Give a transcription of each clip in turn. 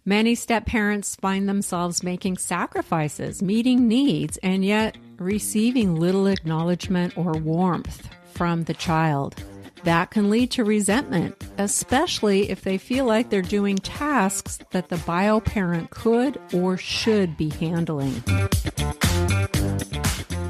Many step parents find themselves making sacrifices, meeting needs, and yet receiving little acknowledgement or warmth from the child. That can lead to resentment, especially if they feel like they're doing tasks that the bio parent could or should be handling.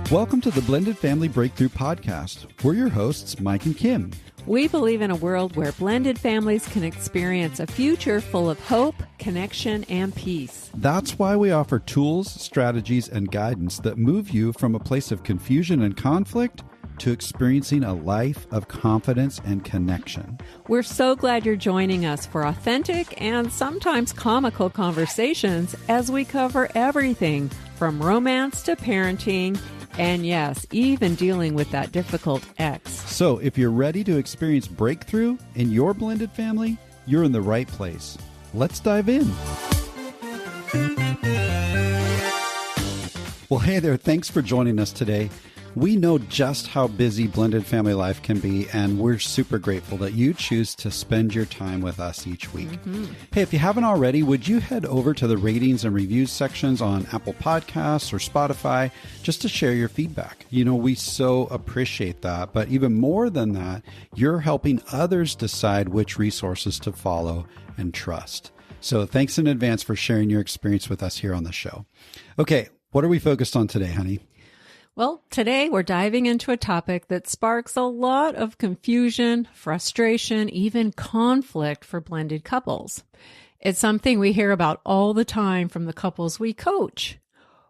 Welcome to the Blended Family Breakthrough Podcast. We're your hosts, Mike and Kim. We believe in a world where blended families can experience a future full of hope, connection, and peace. That's why we offer tools, strategies, and guidance that move you from a place of confusion and conflict to experiencing a life of confidence and connection. We're so glad you're joining us for authentic and sometimes comical conversations as we cover everything from romance to parenting, and yes, even dealing with that difficult ex. So if you're ready to experience breakthrough in your blended family, you're in the right place. Let's dive in. Well, hey there. Thanks for joining us today. We know just how busy blended family life can be, and we're super grateful that you choose to spend your time with us each week. Hey, if you haven't already, would you head over to the ratings and reviews sections on Apple Podcasts or Spotify just to share your feedback? You know, we so appreciate that, but even more than that, you're helping others decide which resources to follow and trust. So thanks in advance for sharing your experience with us here on the show. Okay, what are we focused on today, honey? Well, today we're diving into a topic that sparks a lot of confusion, frustration, even conflict for blended couples. It's something we hear about all the time from the couples we coach.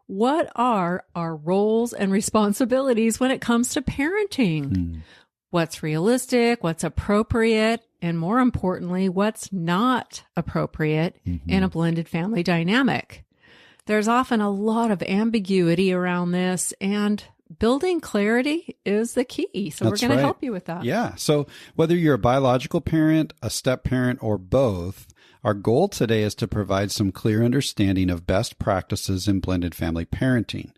What are our roles and responsibilities when it comes to parenting? What's realistic? What's appropriate? And more importantly, what's not appropriate in a blended family dynamic? There's often a lot of ambiguity around this, and building clarity is the key. So we're going to help you with that. Yeah. So whether you're a biological parent, a step parent, or both, our goal today is to provide some clear understanding of best practices in blended family parenting.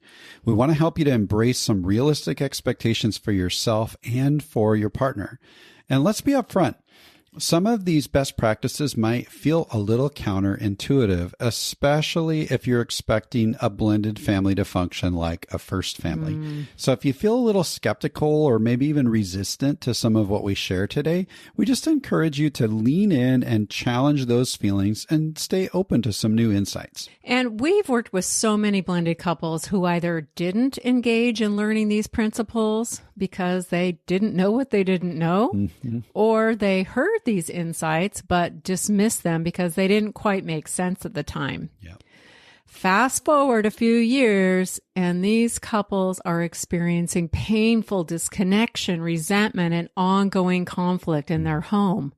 We want to help you to embrace some realistic expectations for yourself and for your partner. And let's be upfront. Some of these best practices might feel a little counterintuitive, especially if you're expecting a blended family to function like a first family. So if you feel a little skeptical or maybe even resistant to some of what we share today, we just encourage you to lean in and challenge those feelings and stay open to some new insights. And we've worked with so many blended couples who either didn't engage in learning these principles because they didn't know what they didn't know, or they heard these insights but dismissed them because they didn't quite make sense at the time. Fast forward a few years, and these couples are experiencing painful disconnection, resentment, and ongoing conflict in their home.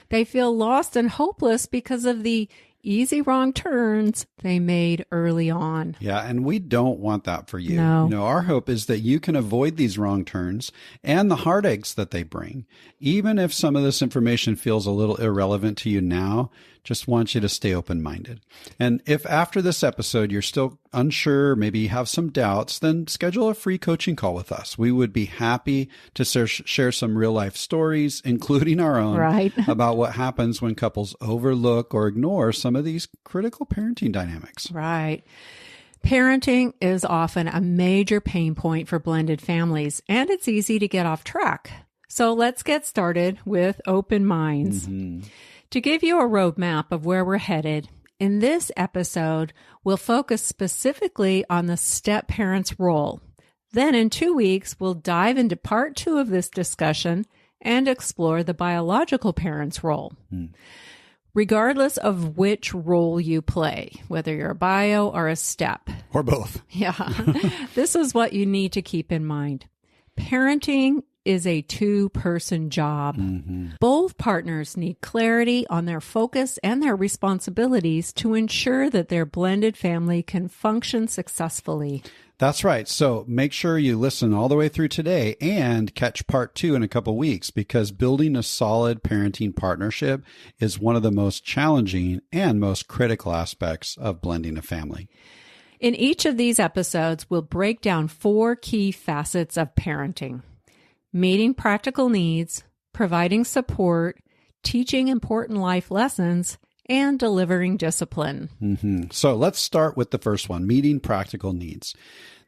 They feel lost and hopeless because of the easy wrong turns they made early on. Yeah, and we don't want that for you. No. Our hope is that you can avoid these wrong turns and the heartaches that they bring. Even if some of this information feels a little irrelevant to you now, just want you to stay open-minded. And if after this episode you're still unsure, maybe you have some doubts, then schedule a free coaching call with us. We would be happy to share some real-life stories, including our own, about what happens when couples overlook or ignore some of these critical parenting dynamics. Right. Parenting is often a major pain point for blended families, and it's easy to get off track. So let's get started with open minds. To give you a roadmap of where we're headed, in this episode, we'll focus specifically on the step parent's role. Then in 2 weeks, we'll dive into part 2 of this discussion and explore the biological parent's role. Regardless of which role you play, whether you're a bio or a step. Or both. Yeah. This is what you need to keep in mind. Parenting is a two-person job. Both partners need clarity on their focus and their responsibilities to ensure that their blended family can function successfully. That's right. So make sure you listen all the way through today and catch part 2 in a couple weeks, because building a solid parenting partnership is one of the most challenging and most critical aspects of blending a family. In each of these episodes, we'll break down 4 key facets of parenting: meeting practical needs, providing support, teaching important life lessons, and delivering discipline. So let's start with the first one, meeting practical needs.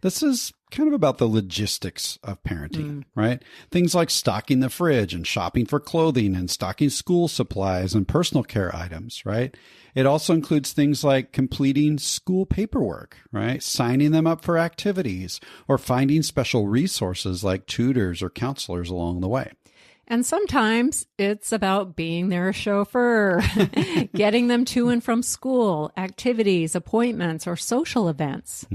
This is kind of about the logistics of parenting, right? Things like stocking the fridge and shopping for clothing and stocking school supplies and personal care items, right? It also includes things like completing school paperwork, right? Signing them up for activities or finding special resources like tutors or counselors along the way. And sometimes it's about being their chauffeur, getting them to and from school, activities, appointments, or social events.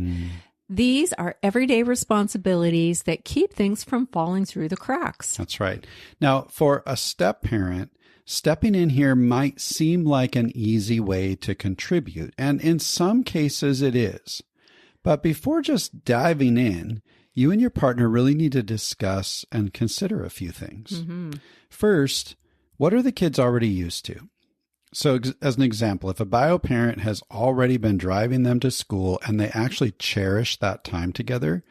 These are everyday responsibilities that keep things from falling through the cracks. That's right. Now, for a step parent, stepping in here might seem like an easy way to contribute, and in some cases it is. But before just diving in, you and your partner really need to discuss and consider a few things. First, what are the kids already used to? So as an example, if a bio parent has already been driving them to school and they actually cherish that time together,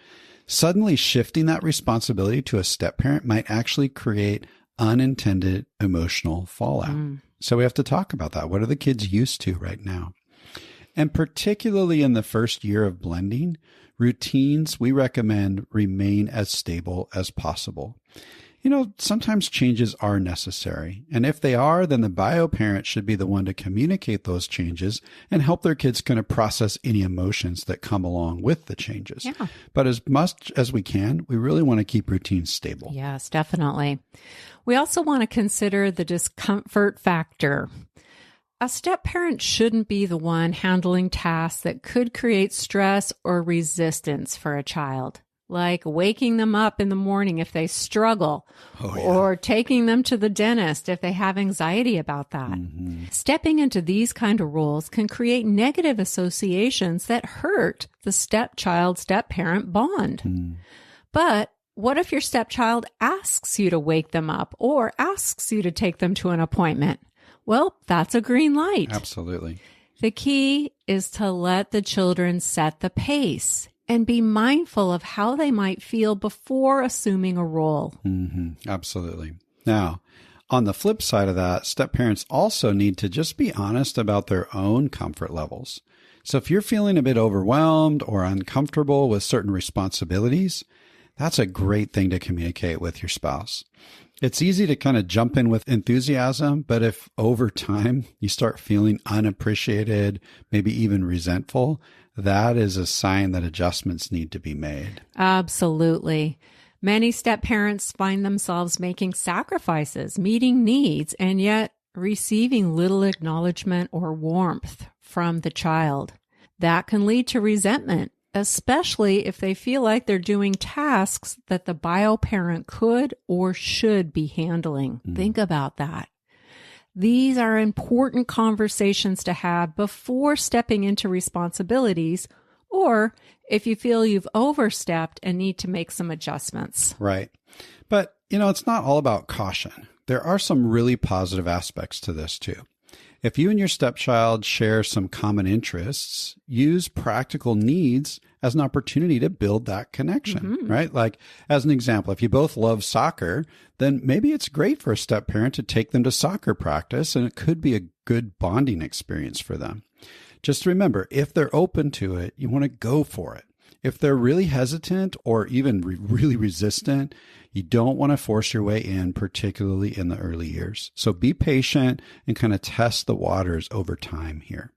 suddenly shifting that responsibility to a step parent might actually create unintended emotional fallout. So we have to talk about that. What are the kids used to right now? And particularly in the first year of blending, routines we recommend remain as stable as possible. You know, sometimes changes are necessary. And if they are, then the bio parent should be the one to communicate those changes and help their kids kind of process any emotions that come along with the changes. Yeah. But as much as we can, we really want to keep routines stable. Yes, definitely. We also want to consider the discomfort factor. A step parent shouldn't be the one handling tasks that could create stress or resistance for a child, like waking them up in the morning if they struggle, or taking them to the dentist if they have anxiety about that. Stepping into these kind of roles can create negative associations that hurt the stepchild-step-parent bond. But what if your stepchild asks you to wake them up or asks you to take them to an appointment? Well, that's a green light. Absolutely. The key is to let the children set the pace and be mindful of how they might feel before assuming a role. Absolutely. Now, on the flip side of that, step parents also need to just be honest about their own comfort levels. So if you're feeling a bit overwhelmed or uncomfortable with certain responsibilities, that's a great thing to communicate with your spouse. It's easy to kind of jump in with enthusiasm, but if over time you start feeling unappreciated, maybe even resentful, that is a sign that adjustments need to be made. Absolutely. Many step parents find themselves making sacrifices, meeting needs, and yet receiving little acknowledgement or warmth from the child. That can lead to resentment, especially if they feel like they're doing tasks that the bio parent could or should be handling. Think about that. These are important conversations to have before stepping into responsibilities, or if you feel you've overstepped and need to make some adjustments. Right. But, you know, it's not all about caution. There are some really positive aspects to this too. If you and your stepchild share some common interests, use practical needs as an opportunity to build that connection, right? Like, as an example, if you both love soccer, then maybe it's great for a step parent to take them to soccer practice, and it could be a good bonding experience for them. Just remember, if they're open to it, you want to go for it. If they're really hesitant or even really resistant, you don't want to force your way in, particularly in the early years. So be patient and kind of test the waters over time here.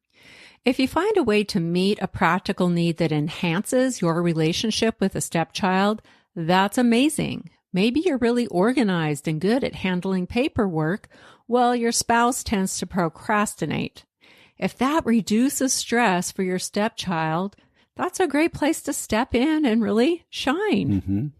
If you find a way to meet a practical need that enhances your relationship with a stepchild, that's amazing. Maybe you're really organized and good at handling paperwork, while your spouse tends to procrastinate. If that reduces stress for your stepchild, that's a great place to step in and really shine.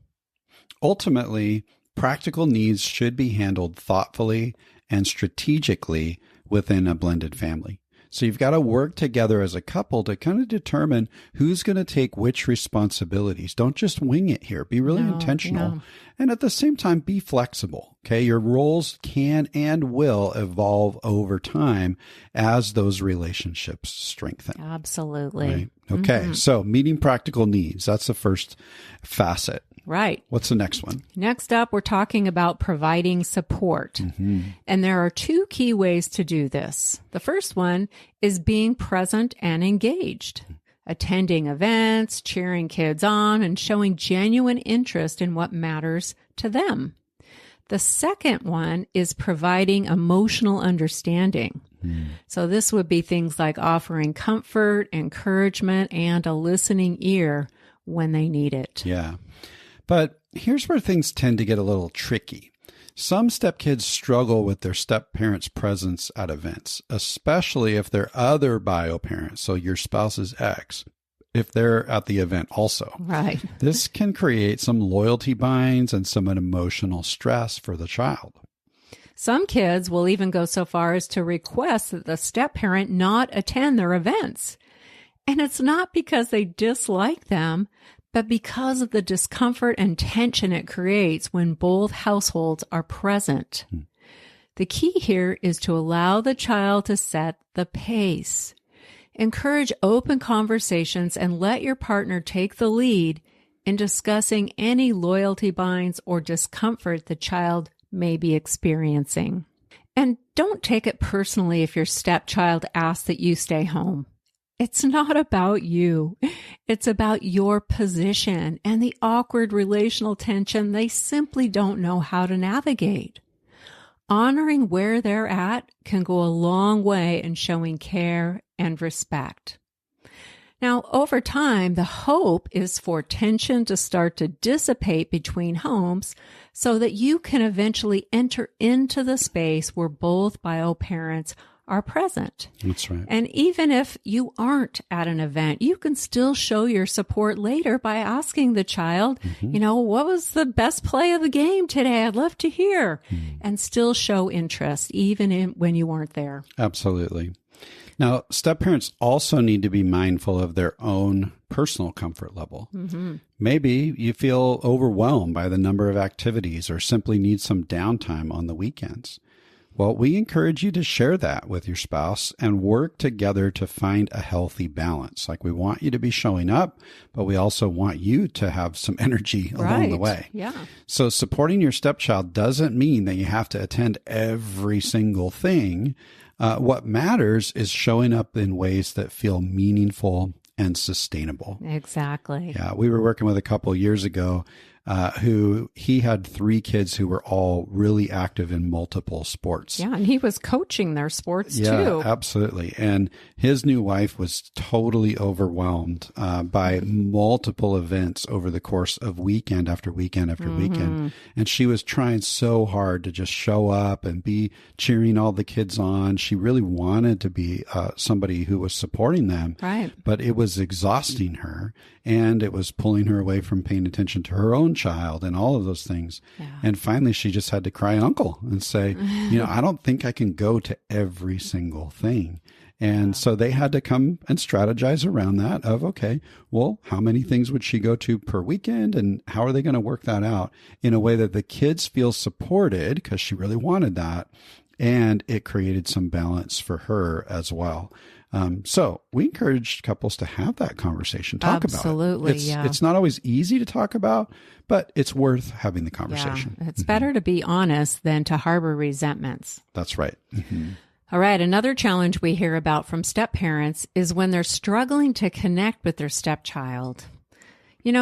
Ultimately, practical needs should be handled thoughtfully and strategically within a blended family. So you've got to work together as a couple to kind of determine who's going to take which responsibilities. Don't just wing it here. Be really intentional. And at the same time, be flexible. Okay. Your roles can and will evolve over time as those relationships strengthen. Absolutely. Right? Okay. So meeting practical needs. That's the first facet. Right. What's the next one? Next up, we're talking about providing support. And there are 2 key ways to do this. The first one is being present and engaged, attending events, cheering kids on, and showing genuine interest in what matters to them. The second one is providing emotional understanding. So this would be things like offering comfort, encouragement, and a listening ear when they need it. Yeah. But here's where things tend to get a little tricky. Some stepkids struggle with their step-parents' presence at events, especially if they're other bio parents, so your spouse's ex, if they're at the event also. Right. This can create some loyalty binds and some emotional stress for the child. Some kids will even go so far as to request that the step-parent not attend their events. And it's not because they dislike them, but because of the discomfort and tension it creates when both households are present. The key here is to allow the child to set the pace. Encourage open conversations and let your partner take the lead in discussing any loyalty binds or discomfort the child may be experiencing. And don't take it personally if your stepchild asks that you stay home. It's not about you. It's about your position and the awkward relational tension they simply don't know how to navigate. Honoring where they're at can go a long way in showing care and respect. Now, over time, the hope is for tension to start to dissipate between homes so that you can eventually enter into the space where both bio parents are present. That's right. And even if you aren't at an event, you can still show your support later by asking the child, what was the best play of the game today? I'd love to hear. And still show interest, even when you weren't there. Absolutely. Now, step-parents also need to be mindful of their own personal comfort level. Maybe you feel overwhelmed by the number of activities or simply need some downtime on the weekends. Well, we encourage you to share that with your spouse and work together to find a healthy balance. Like, we want you to be showing up, but we also want you to have some energy along the way. Yeah. So supporting your stepchild doesn't mean that you have to attend every single thing. What matters is showing up in ways that feel meaningful and sustainable. Exactly. Yeah. We were working with a couple years ago who he had 3 kids who were all really active in multiple sports. Yeah, and he was coaching their sports too. Yeah, absolutely. And his new wife was totally overwhelmed by multiple events over the course of weekend after weekend after weekend. And she was trying so hard to just show up and be cheering all the kids on. She really wanted to be somebody who was supporting them. Right. But it was exhausting her, and it was pulling her away from paying attention to her own child and all of those things. Yeah. And finally, she just had to cry uncle and say, I don't think I can go to every single thing. And so they had to come and strategize around that of, okay, well, how many things would she go to per weekend? And how are they going to work that out in a way that the kids feel supported, because she really wanted that. And it created some balance for her as well. So we encourage couples to have that conversation, talk about it. Absolutely, yeah. It's not always easy to talk about, but it's worth having the conversation. Yeah. It's better to be honest than to harbor resentments. That's right. All right. Another challenge we hear about from step-parents is when they're struggling to connect with their stepchild.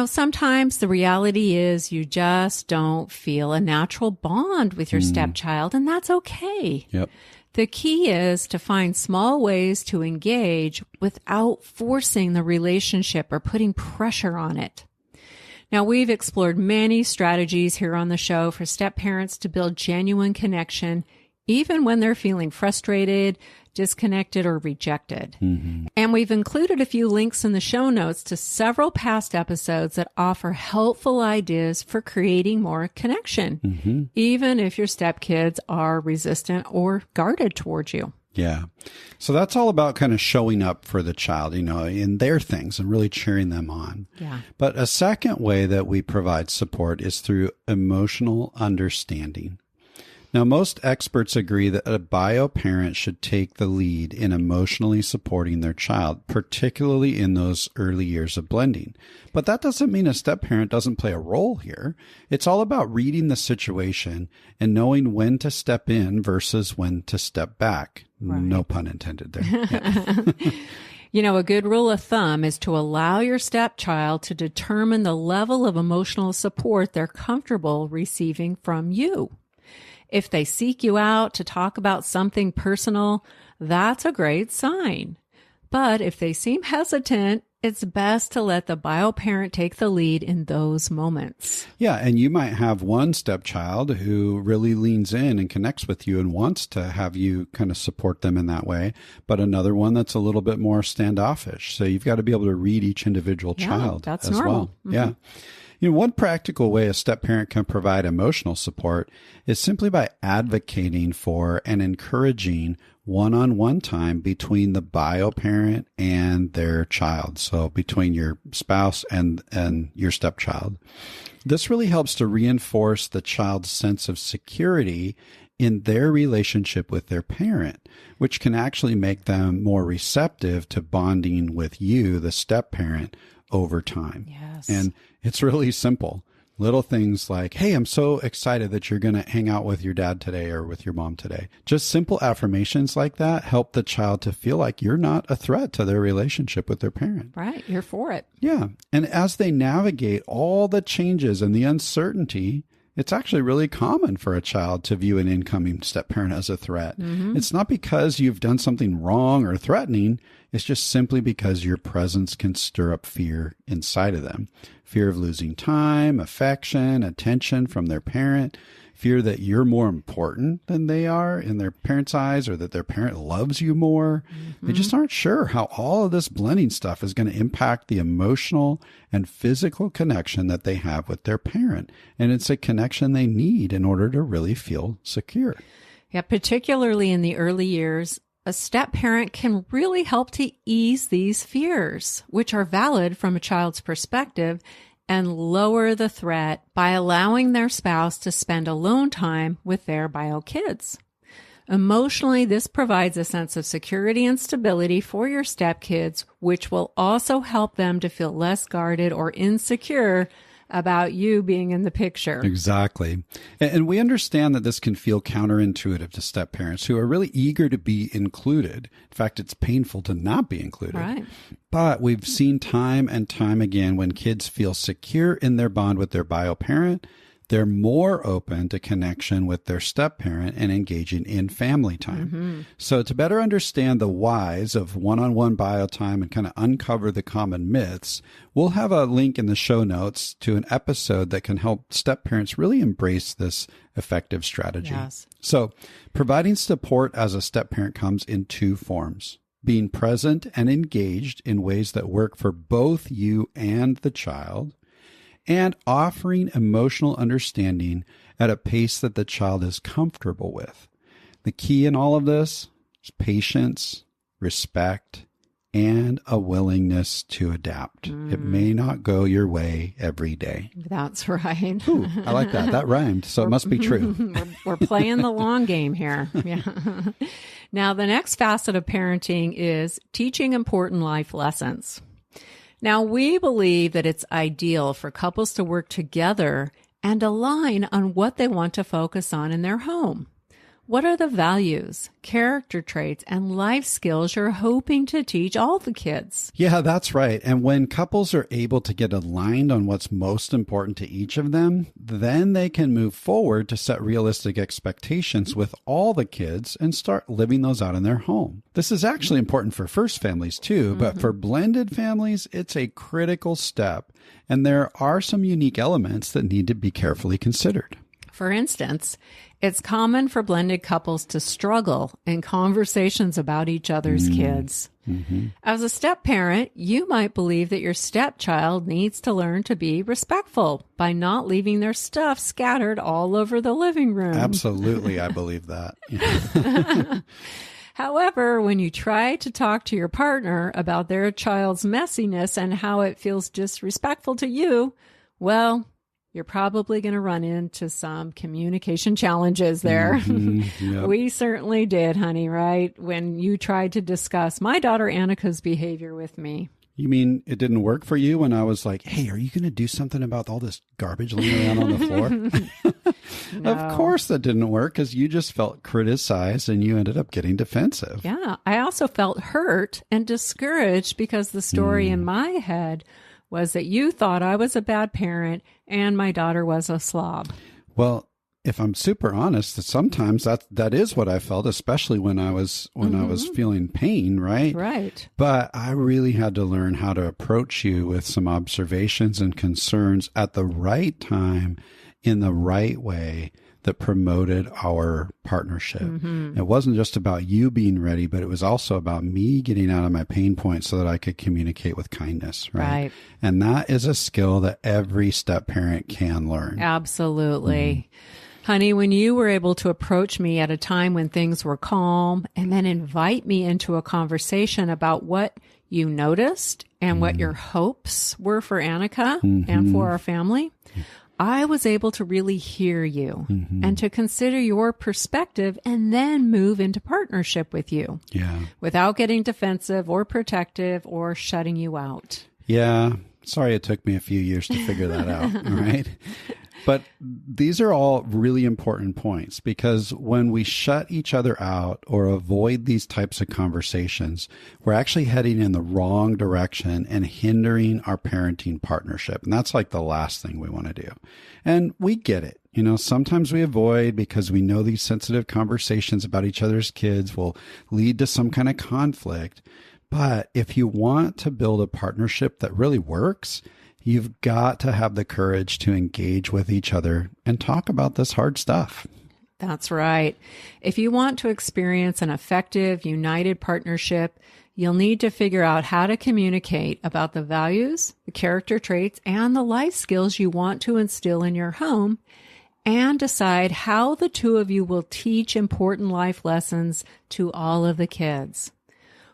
Sometimes the reality is you just don't feel a natural bond with your stepchild, and that's okay. Yep. The key is to find small ways to engage without forcing the relationship or putting pressure on it. Now, we've explored many strategies here on the show for step-parents to build genuine connection, even when they're feeling frustrated, disconnected, or rejected. And we've included a few links in the show notes to several past episodes that offer helpful ideas for creating more connection, even if your stepkids are resistant or guarded towards you. Yeah. So that's all about kind of showing up for the child, in their things and really cheering them on. Yeah. But a second way that we provide support is through emotional understanding. Now, most experts agree that a bio parent should take the lead in emotionally supporting their child, particularly in those early years of blending. But that doesn't mean a step parent doesn't play a role here. It's all about reading the situation and knowing when to step in versus when to step back. Right. No pun intended there. Yeah. You know, a good rule of thumb is to allow your stepchild to determine the level of emotional support they're comfortable receiving from you. If they seek you out to talk about something personal, that's a great sign. But if they seem hesitant, it's best to let the bio parent take the lead in those moments. Yeah, and you might have one stepchild who really leans in and connects with you and wants to have you kind of support them in that way, but another one that's a little bit more standoffish. So you've got to be able to read each individual child that's as normal. well. Mm-hmm. Yeah. You know, one practical way a step-parent can provide emotional support is simply by advocating for and encouraging one-on-one time between the bio parent and their child. So between your spouse and your stepchild. This really helps to reinforce the child's sense of security in their relationship with their parent, which can actually make them more receptive to bonding with you, the step-parent, over time. Yes. And it's really simple. Little things like, hey, I'm so excited that you're going to hang out with your dad today or with your mom today. Just simple affirmations like that help the child to feel like you're not a threat to their relationship with their parent. Right. You're for it. Yeah. And as they navigate all the changes and the uncertainty, it's actually really common for a child to view an incoming step-parent as a threat. Mm-hmm. It's not because you've done something wrong or threatening. It's just simply because your presence can stir up fear inside of them. Fear of losing time, affection, attention from their parent, fear that you're more important than they are in their parents' eyes or that their parent loves you more. Mm-hmm. They just aren't sure how all of this blending stuff is going to impact the emotional and physical connection that they have with their parent. And it's a connection they need in order to really feel secure. Yeah, particularly in the early years, a step-parent can really help to ease these fears, which are valid from a child's perspective, and lower the threat by allowing their spouse to spend alone time with their bio kids. Emotionally, this provides a sense of security and stability for your stepkids, which will also help them to feel less guarded or insecure about you being in the picture. Exactly. And we understand that this can feel counterintuitive to step-parents who are really eager to be included. In fact, it's painful to not be included. Right. But we've seen time and time again when kids feel secure in their bond with their bio parent, they're more open to connection with their step-parent and engaging in family time. Mm-hmm. So to better understand the whys of one-on-one bio time and kind of uncover the common myths, we'll have a link in the show notes to an episode that can help step-parents really embrace this effective strategy. Yes. So providing support as a step-parent comes in two forms: being present and engaged in ways that work for both you and the child, and offering emotional understanding at a pace that the child is comfortable with. The key in all of this is patience, respect, and a willingness to adapt. It may not go your way every day. That's right. Ooh, I like that. That rhymed, so it must be true. We're playing the long game here. Yeah. Now, the next facet of parenting is teaching important life lessons. Now, we believe that it's ideal for couples to work together and align on what they want to focus on in their home. What are the values, character traits, and life skills you're hoping to teach all the kids? Yeah, that's right. And when couples are able to get aligned on what's most important to each of them, then they can move forward to set realistic expectations with all the kids and start living those out in their home. This is actually important for first families too, but for blended families, it's a critical step. And there are some unique elements that need to be carefully considered. For instance, it's common for blended couples to struggle in conversations about each other's kids. Mm-hmm. As a step-parent, you might believe that your stepchild needs to learn to be respectful by not leaving their stuff scattered all over the living room. Absolutely, I believe that. However, when you try to talk to your partner about their child's messiness and how it feels disrespectful to you, well, you're probably going to run into some communication challenges there. Yep. We certainly did, honey, right? When you tried to discuss my daughter Annika's behavior with me. You mean it didn't work for you when I was like, hey, are you going to do something about all this garbage laying around on the floor? No. Of course that didn't work because you just felt criticized and you ended up getting defensive. Yeah. I also felt hurt and discouraged because the story in my head was that you thought I was a bad parent and my daughter was a slob. Well, if I'm super honest, that sometimes that is what I felt, especially when I was feeling pain, right? Right. But I really had to learn how to approach you with some observations and concerns at the right time in the right way that promoted our partnership. It wasn't just about you being ready, but it was also about me getting out of my pain point so that I could communicate with kindness, right? And that is a skill that every step parent can learn. Absolutely. Honey, when you were able to approach me at a time when things were calm and then invite me into a conversation about what you noticed and what your hopes were for Annika and for our family, I was able to really hear you and to consider your perspective and then move into partnership with you without getting defensive or protective or shutting you out. Yeah. Sorry it took me a few years to figure that out. All right. But these are all really important points because when we shut each other out or avoid these types of conversations, we're actually heading in the wrong direction and hindering our parenting partnership. And that's like the last thing we want to do. And we get it. You know, sometimes we avoid because we know these sensitive conversations about each other's kids will lead to some kind of conflict. But if you want to build a partnership that really works, you've got to have the courage to engage with each other and talk about this hard stuff. That's right. If you want to experience an effective, united partnership, you'll need to figure out how to communicate about the values, the character traits, and the life skills you want to instill in your home, and decide how the two of you will teach important life lessons to all of the kids.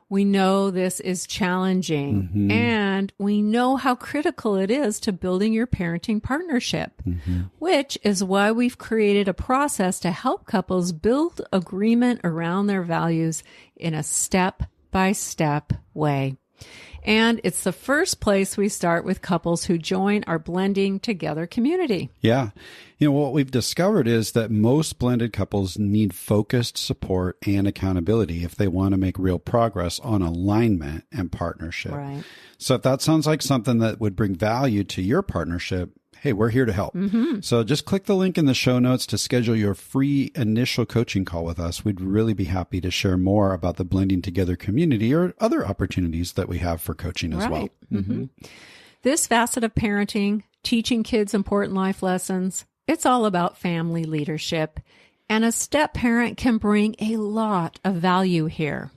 We know this is challenging, and we know how critical it is to building your parenting partnership, which is why we've created a process to help couples build agreement around their values in a step-by-step way. And it's the first place we start with couples who join our Blending Together community. Yeah. You know, what we've discovered is that most blended couples need focused support and accountability if they want to make real progress on alignment and partnership. Right. So if that sounds like something that would bring value to your partnership, hey, we're here to help. So just click the link in the show notes to schedule your free initial coaching call with us. We'd really be happy to share more about the Blending Together community or other opportunities that we have for coaching as well. This facet of parenting, teaching kids important life lessons, it's all about family leadership. And a step parent can bring a lot of value here.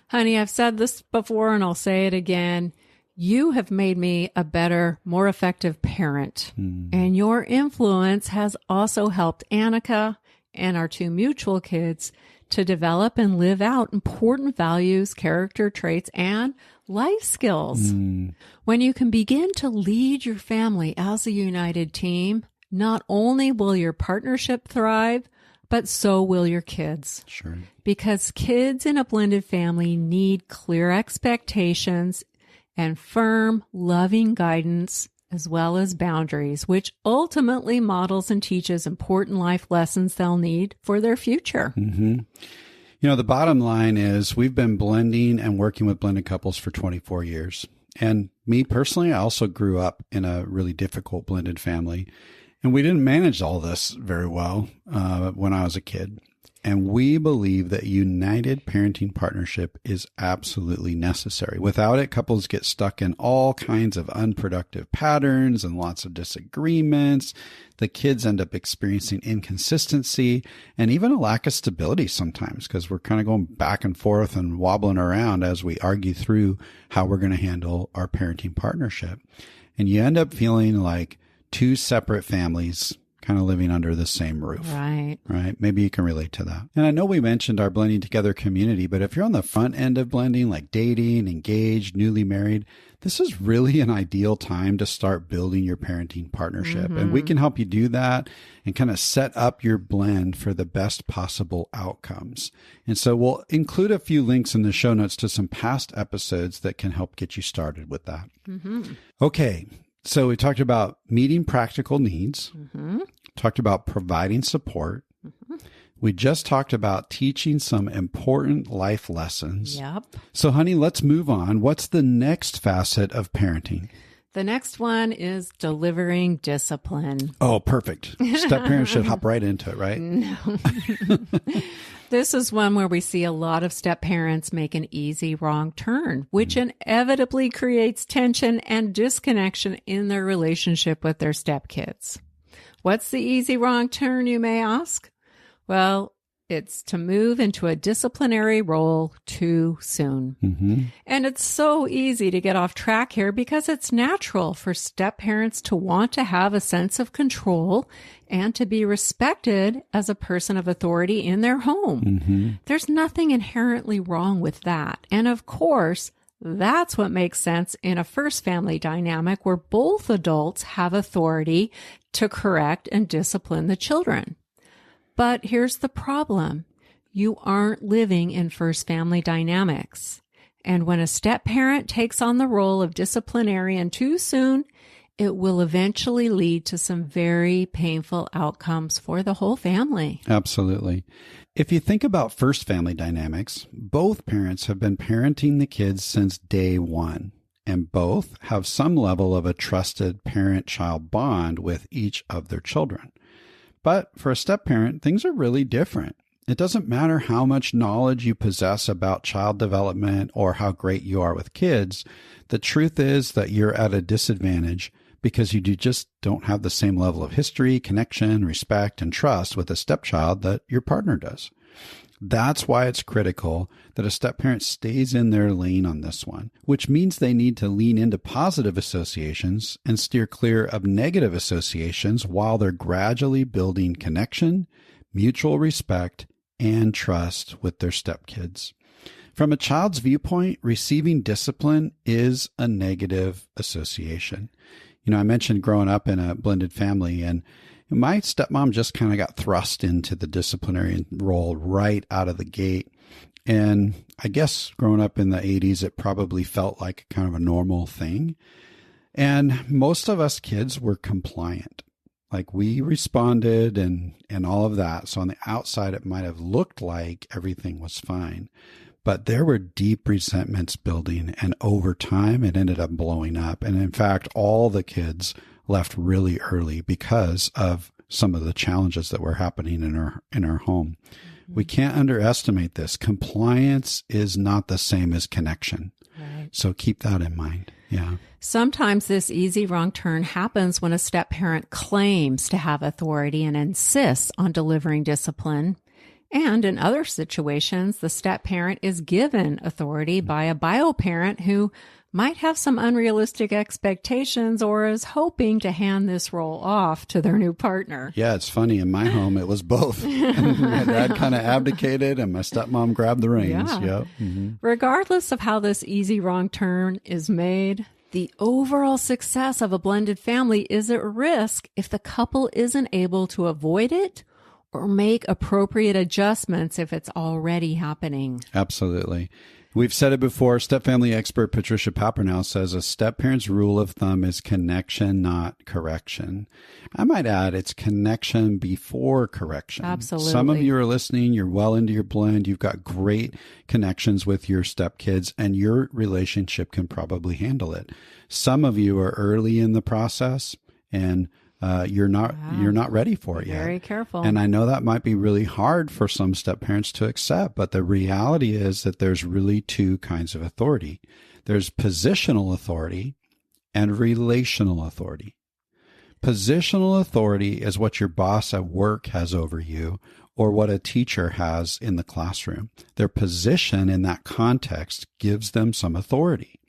Honey, I've said this before and I'll say it again. You have made me a better, more effective parent. And your influence has also helped Annika and our two mutual kids to develop and live out important values, character traits, and life skills. When you can begin to lead your family as a united team, not only will your partnership thrive, but so will your kids. Sure. Because kids in a blended family need clear expectations and firm, loving guidance, as well as boundaries, which ultimately models and teaches important life lessons they'll need for their future. You know, the bottom line is we've been blending and working with blended couples for 24 years. And me personally, I also grew up in a really difficult blended family. And we didn't manage all this very well when I was a kid. And we believe that united parenting partnership is absolutely necessary. Without it, couples get stuck in all kinds of unproductive patterns and lots of disagreements. The kids end up experiencing inconsistency and even a lack of stability sometimes because we're kind of going back and forth and wobbling around as we argue through how we're going to handle our parenting partnership. And you end up feeling like two separate families kind of living under the same roof. Right. Right? Maybe you can relate to that. And I know we mentioned our blending together community, but if you're on the front end of blending, like dating, engaged, newly married, this is really an ideal time to start building your parenting partnership. And we can help you do that and kind of set up your blend for the best possible outcomes. And so we'll include a few links in the show notes to some past episodes that can help get you started with that. Okay. So we talked about meeting practical needs, talked about providing support. We just talked about teaching some important life lessons. Yep. So, honey, let's move on. What's the next facet of parenting? The next one is delivering discipline. Oh, perfect. Step parents should hop right into it, right? No. This is one where we see a lot of step parents make an easy wrong turn, which inevitably creates tension and disconnection in their relationship with their stepkids. What's the easy wrong turn, you may ask? Well, it's to move into a disciplinary role too soon. And it's so easy to get off track here because it's natural for step parents to want to have a sense of control and to be respected as a person of authority in their home. There's nothing inherently wrong with that. And of course, that's what makes sense in a first family dynamic where both adults have authority to correct and discipline the children. But here's the problem. You aren't living in first family dynamics. And when a step parent takes on the role of disciplinarian too soon, it will eventually lead to some very painful outcomes for the whole family. Absolutely. If you think about first family dynamics, both parents have been parenting the kids since day one, and both have some level of a trusted parent-child bond with each of their children. But for a step parent, things are really different. It doesn't matter how much knowledge you possess about child development or how great you are with kids. The truth is that you're at a disadvantage because you just don't have the same level of history, connection, respect, and trust with a stepchild that your partner does. That's why it's critical that a step parent stays in their lane on this one, which means they need to lean into positive associations and steer clear of negative associations while they're gradually building connection, mutual respect, and trust with their stepkids. From a child's viewpoint, receiving discipline is a negative association. You know, I mentioned growing up in a blended family, and my stepmom just kind of got thrust into the disciplinarian role right out of the gate. And I guess growing up in the 80s, it probably felt like kind of a normal thing. And most of us kids were compliant. Like we responded and all of that. So on the outside, it might have looked like everything was fine. But there were deep resentments building, and over time, it ended up blowing up. And in fact, all the kids left really early because of some of the challenges that were happening in our home. We can't underestimate this. Compliance is not the same as connection. Right. So keep that in mind. Yeah. Sometimes this easy wrong turn happens when a step parent claims to have authority and insists on delivering discipline. And in other situations, the step parent is given authority by a bio parent who might have some unrealistic expectations or is hoping to hand this role off to their new partner. Yeah, it's funny. In my home, it was both. My dad kind of abdicated and my stepmom grabbed the reins. Yeah. Yep. Regardless of how this easy wrong turn is made, the overall success of a blended family is at risk if the couple isn't able to avoid it or make appropriate adjustments if it's already happening. Absolutely. We've said it before. Step family expert Patricia Pappernow says a step parent's rule of thumb is connection, not correction. I might add it's connection before correction. Absolutely. Some of you are listening. You're well into your blend. You've got great connections with your stepkids, and your relationship can probably handle it. Some of you are early in the process, and you're not ready for it yet. Very careful. And I know that might be really hard for some step parents to accept, but the reality is that there's really two kinds of authority. There's positional authority and relational authority. Positional authority is what your boss at work has over you or what a teacher has in the classroom. Their position in that context gives them some authority.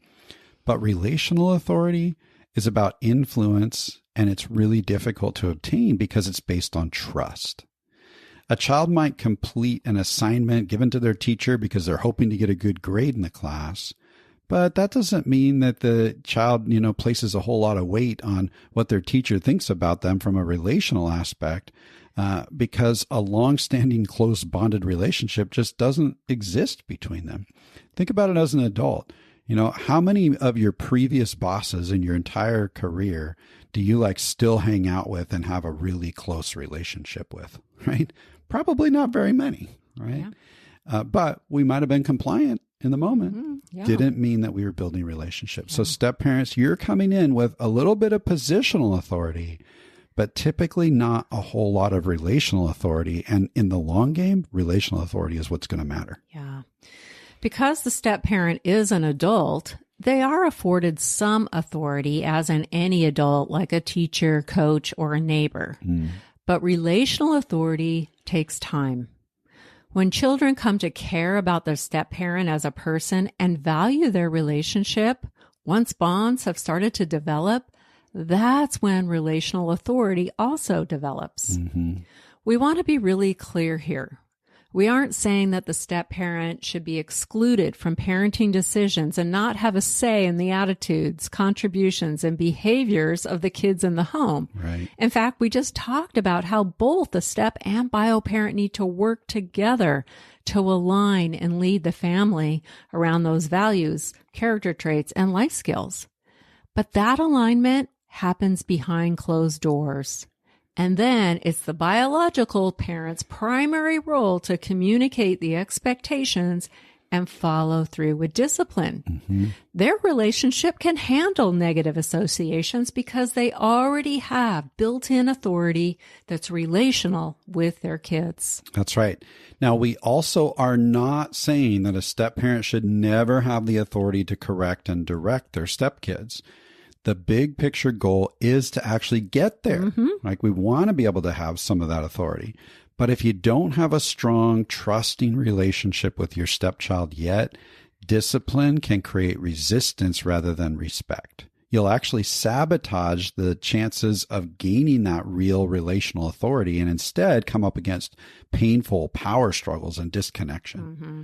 But relational authority is about influence and it's really difficult to obtain because it's based on trust. A child might complete an assignment given to their teacher because they're hoping to get a good grade in the class, but that doesn't mean that the child, places a whole lot of weight on what their teacher thinks about them from a relational aspect, because a long-standing, close bonded relationship just doesn't exist between them. Think about it as an adult. How many of your previous bosses in your entire career do you still hang out with and have a really close relationship with, right? Probably not very many, right? Yeah. But we might have been compliant in the moment. Mm-hmm. Yeah. Didn't mean that we were building relationships. Yeah. So step parents, you're coming in with a little bit of positional authority, but typically not a whole lot of relational authority. And in the long game, relational authority is what's going to matter. Yeah. Because the step parent is an adult, they are afforded some authority as in any adult, like a teacher, coach, or a neighbor. Mm. But relational authority takes time. When children come to care about their step parent as a person and value their relationship, once bonds have started to develop, that's when relational authority also develops. Mm-hmm. We want to be really clear here. We aren't saying that the step-parent should be excluded from parenting decisions and not have a say in the attitudes, contributions, and behaviors of the kids in the home. Right. In fact, we just talked about how both the step and bio-parent need to work together to align and lead the family around those values, character traits, and life skills. But that alignment happens behind closed doors. And then it's the biological parent's primary role to communicate the expectations and follow through with discipline. Mm-hmm. Their relationship can handle negative associations because they already have built-in authority that's relational with their kids. That's right. Now, we also are not saying that a step-parent should never have the authority to correct and direct their stepkids. The big picture goal is to actually get there. Mm-hmm. We want to be able to have some of that authority. But if you don't have a strong, trusting relationship with your stepchild yet, discipline can create resistance rather than respect. You'll actually sabotage the chances of gaining that real relational authority and instead come up against painful power struggles and disconnection. Mm-hmm.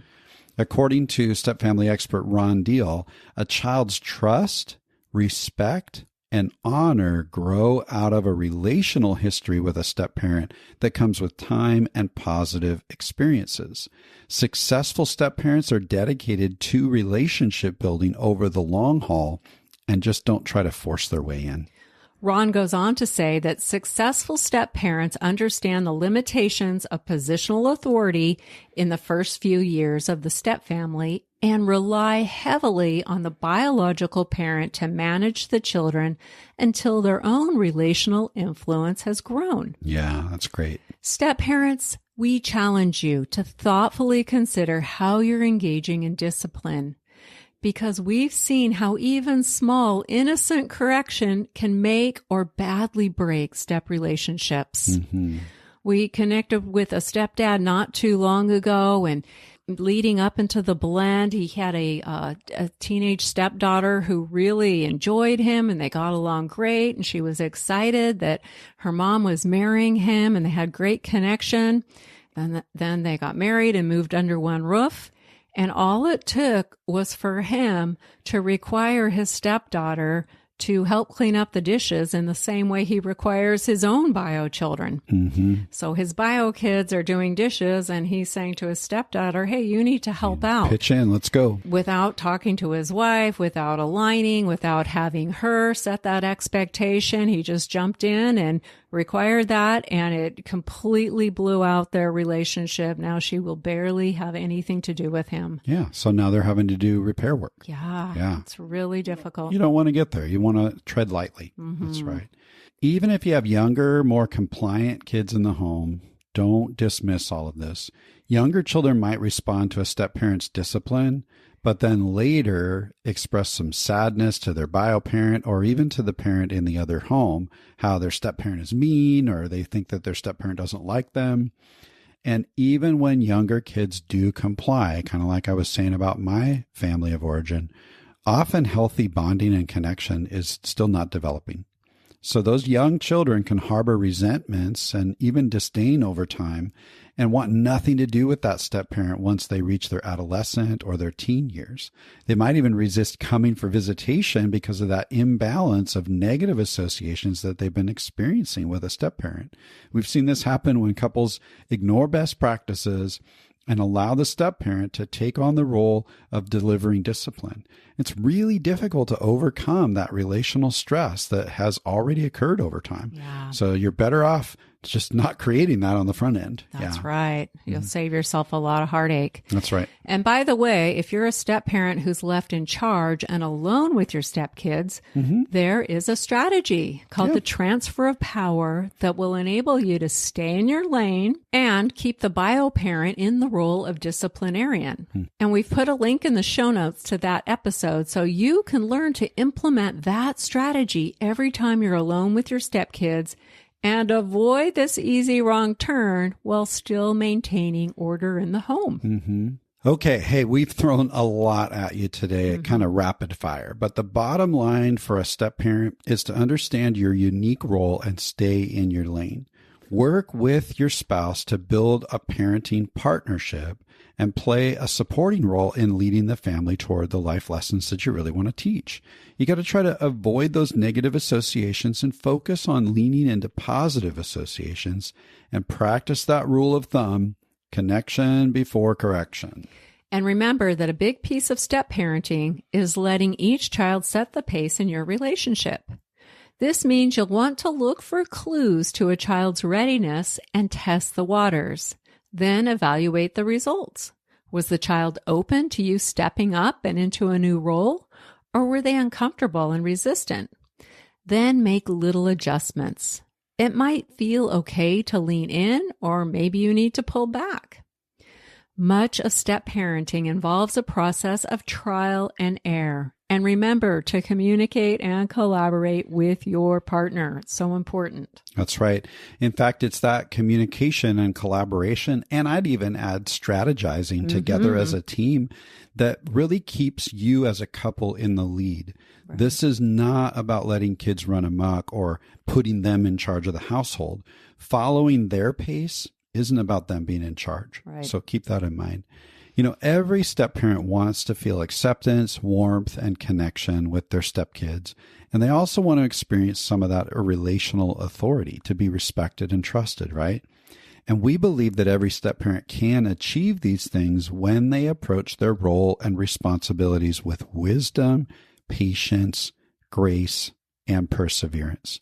According to stepfamily expert Ron Deal, a child's trust, respect, and honor grow out of a relational history with a step-parent that comes with time and positive experiences. Successful step-parents are dedicated to relationship building over the long haul and just don't try to force their way in. Ron goes on to say that successful step-parents understand the limitations of positional authority in the first few years of the step-family and rely heavily on the biological parent to manage the children until their own relational influence has grown. Yeah, that's great. Step-parents, we challenge you to thoughtfully consider how you're engaging in discipline, because we've seen how even small, innocent correction can make or badly break step relationships. Mm-hmm. We connected with a stepdad not too long ago, and leading up into the blend, he had a teenage stepdaughter who really enjoyed him, and they got along great, and she was excited that her mom was marrying him, and they had great connection. And then they got married and moved under one roof. And all it took was for him to require his stepdaughter to help clean up the dishes in the same way he requires his own bio children. Mm-hmm. So his bio kids are doing dishes, and he's saying to his stepdaughter, hey, you need to help out. Pitch in, let's go. Without talking to his wife, without aligning, without having her set that expectation, he just jumped in and required that, and it completely blew out their relationship. Now she will barely have anything to do with him. Yeah, so now they're having to do repair work. Yeah. It's really difficult. You don't want to get there. You want to tread lightly. Mm-hmm. That's right. Even if you have younger, more compliant kids in the home, don't dismiss all of this. Younger children might respond to a step-parent's discipline, but then later express some sadness to their bio parent or even to the parent in the other home, how their step-parent is mean or they think that their step-parent doesn't like them. And even when younger kids do comply, kind of like I was saying about my family of origin, often healthy bonding and connection is still not developing. So those young children can harbor resentments and even disdain over time and want nothing to do with that step-parent once they reach their adolescent or their teen years. They might even resist coming for visitation because of that imbalance of negative associations that they've been experiencing with a step-parent. We've seen this happen when couples ignore best practices and allow the step-parent to take on the role of delivering discipline. It's really difficult to overcome that relational stress that has already occurred over time. Yeah. So you're better off just not creating that on the front end. That's right. You'll save yourself a lot of heartache. That's right. And by the way, if you're a step-parent who's left in charge and alone with your step-kids, there is a strategy called the transfer of power that will enable you to stay in your lane and keep the bio-parent in the role of disciplinarian. And we've put a link in the show notes to that episode so you can learn to implement that strategy every time you're alone with your step-kids and avoid this easy wrong turn while still maintaining order in the home. Okay. Hey, we've thrown a lot at you today, kind of rapid fire, but the bottom line for a step parent is to understand your unique role and stay in your lane. Work with your spouse to build a parenting partnership and play a supporting role in leading the family toward the life lessons that you really want to teach. You got to try to avoid those negative associations and focus on leaning into positive associations and practice that rule of thumb, connection before correction. And remember that a big piece of step parenting is letting each child set the pace in your relationship. This means you'll want to look for clues to a child's readiness and test the waters. Then evaluate the results. Was the child open to you stepping up and into a new role, or were they uncomfortable and resistant? Then make little adjustments. It might feel okay to lean in, or maybe you need to pull back. Much of step parenting involves a process of trial and error. And remember to communicate and collaborate with your partner. It's so important. That's right. In fact, it's that communication and collaboration, and I'd even add strategizing together as a team that really keeps you as a couple in the lead. Right. This is not about letting kids run amok or putting them in charge of the household. Following their pace isn't about them being in charge. Right. So keep that in mind. You know, every step parent wants to feel acceptance, warmth, and connection with their stepkids. And they also want to experience some of that relational authority to be respected and trusted, right? And we believe that every step parent can achieve these things when they approach their role and responsibilities with wisdom, patience, grace, and perseverance.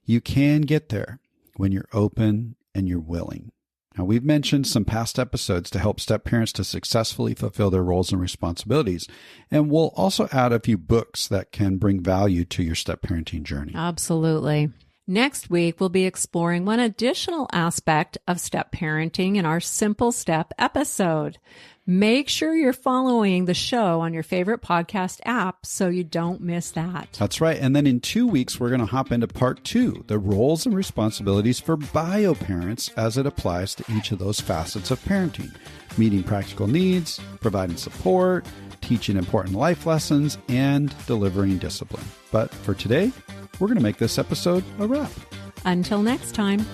You can get there when you're open and you're willing. Now, we've mentioned some past episodes to help step parents to successfully fulfill their roles and responsibilities. And we'll also add a few books that can bring value to your step parenting journey. Absolutely. Next week, we'll be exploring one additional aspect of step parenting in our Simple Step episode. Make sure you're following the show on your favorite podcast app so you don't miss that. That's right. And then in 2 weeks, we're going to hop into part 2, the roles and responsibilities for bio parents as it applies to each of those facets of parenting, meeting practical needs, providing support, teaching important life lessons, and delivering discipline. But for today, we're going to make this episode a wrap. Until next time.